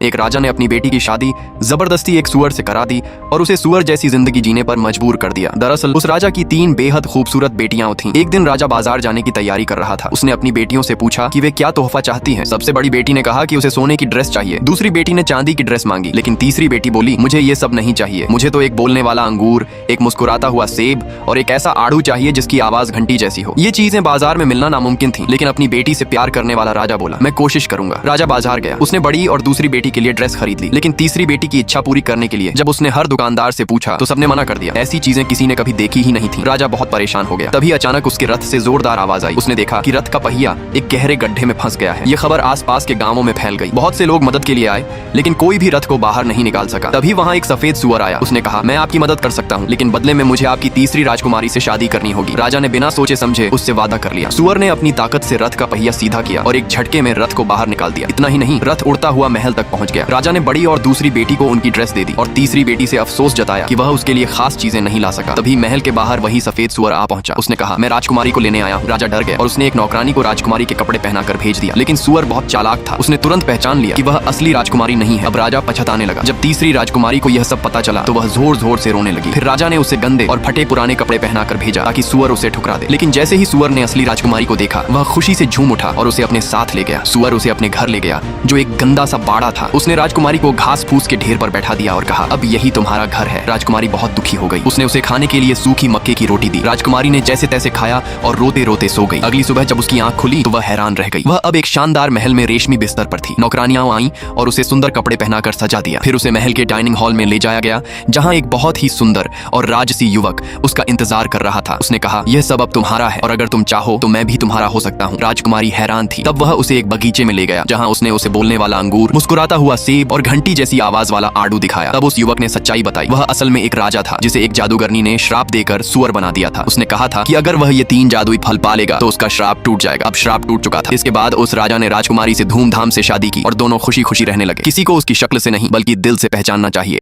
एक राजा ने अपनी बेटी की शादी जबरदस्ती एक सुअर से करा दी और उसे सुअर जैसी जिंदगी जीने पर मजबूर कर दिया। दरअसल उस राजा की 3 बेहद खूबसूरत बेटियां थीं। एक दिन राजा बाजार जाने की तैयारी कर रहा था। उसने अपनी बेटियों से पूछा कि वे क्या तोहफा चाहती हैं। सबसे बड़ी बेटी ने कहा कि उसे सोने की ड्रेस चाहिए। दूसरी बेटी ने चांदी की ड्रेस मांगी, लेकिन तीसरी बेटी बोली मुझे ये सब नहीं चाहिए, मुझे तो एक बोलने वाला अंगूर, एक मुस्कुराता हुआ सेब और एक ऐसा आड़ू चाहिए जिसकी आवाज घंटी जैसी हो। ये चीजें बाजार में मिलना नामुमकिन थी, लेकिन अपनी बेटी से प्यार करने वाला राजा बोला मैं कोशिश करूंगा। राजा बाजार गया। उसने बड़ी और दूसरी बेटी के लिए ड्रेस खरीद ली, लेकिन तीसरी बेटी की इच्छा पूरी करने के लिए जब उसने हर दुकानदार से पूछा तो सबने मना कर दिया। ऐसी चीजें किसी ने कभी देखी ही नहीं थी। राजा बहुत परेशान हो गया। तभी अचानक उसके रथ से जोरदार आवाज आई। उसने देखा कि रथ का पहिया एक गहरे गड्ढे में फंस गया है। ये खबर आसपास के गांवों में फैल गई। बहुत से लोग मदद के लिए आए, लेकिन कोई भी रथ को बाहर नहीं निकाल सका। तभी वहां एक सफेद सुअर आया। उसने कहा मैं आपकी मदद कर सकता हूँ, लेकिन बदले में मुझे आपकी तीसरी राजकुमारी से शादी करनी होगी। राजा ने बिना सोचे समझे उससे वादा कर लिया। सुअर ने अपनी ताकत से रथ का पहिया सीधा किया और एक झटके में रथ को बाहर निकाल दिया। इतना ही नहीं, रथ उड़ता हुआ महल तक पहुंच गया। राजा ने बड़ी और दूसरी बेटी को उनकी ड्रेस दे दी और तीसरी बेटी से अफसोस जताया कि वह उसके लिए खास चीजें नहीं ला सका। तभी महल के बाहर वही सफेद सुअर आ पहुंचा। उसने कहा मैं राजकुमारी को लेने आया हूँ। राजा डर गया और उसने एक नौकरानी को राजकुमारी के कपड़े पहनाकर भेज दिया, लेकिन सुअर बहुत चालाक था। उसने तुरंत पहचान लिया कि वह असली राजकुमारी नहीं है। अब राजा पछताने लगा। जब तीसरी राजकुमारी को यह सब पता चला तो वह जोर जोर से रोने लगी। फिर राजा ने उसे गंदे और फटे पुराने कपड़े पहनाकर भेजा ताकि सुअर उसे ठुकरा दे। लेकिन जैसे ही सुअर ने असली राजकुमारी को देखा, वह खुशी से झूम उठा और उसे अपने साथ ले गया। सुअर उसे अपने घर ले गया जो एक गंदा सा बाड़ा था। उसने राजकुमारी को घास फूस के ढेर पर बैठा दिया और कहा अब यही तुम्हारा घर है। राजकुमारी बहुत दुखी हो गई। उसने उसे खाने के लिए सूखी मक्के की रोटी दी। राजकुमारी ने जैसे तैसे खाया और रोते रोते सो गई। अगली सुबह जब उसकी आंख खुली तो वह हैरान रह गई। वह अब एक शानदार महल में रेशमी बिस्तर पर थी। नौकरानियां आईं और उसे सुंदर कपड़े पहनाकर सजा दिया। फिर उसे महल के डाइनिंग हॉल में ले जाया गया, जहां एक बहुत ही सुंदर और राजसी युवक उसका इंतजार कर रहा था। उसने कहा यह सब अब तुम्हारा है और अगर तुम चाहो तो मैं भी तुम्हारा हो सकता हूँ। राजकुमारी हैरान थी। तब वह उसे एक बगीचे में ले गया, जहाँ उसने उसे बोलने वाला अंगूर, मुस्कुराता हुआ सेब और घंटी जैसी आवाज वाला आड़ू दिखाया। तब उस युवक ने सच्चाई बताई। वह असल में एक राजा था जिसे एक जादूगरनी ने श्राप देकर सुअर बना दिया था। उसने कहा था कि अगर वह ये 3 जादुई फल पालेगा तो उसका श्राप टूट जाएगा। अब श्राप टूट चुका था। इसके बाद उस राजा ने राजकुमारी से धूमधाम से शादी की और दोनों खुशी खुशी रहने लगे। किसी को उसकी शक्ल से नहीं बल्कि दिल से पहचानना चाहिए।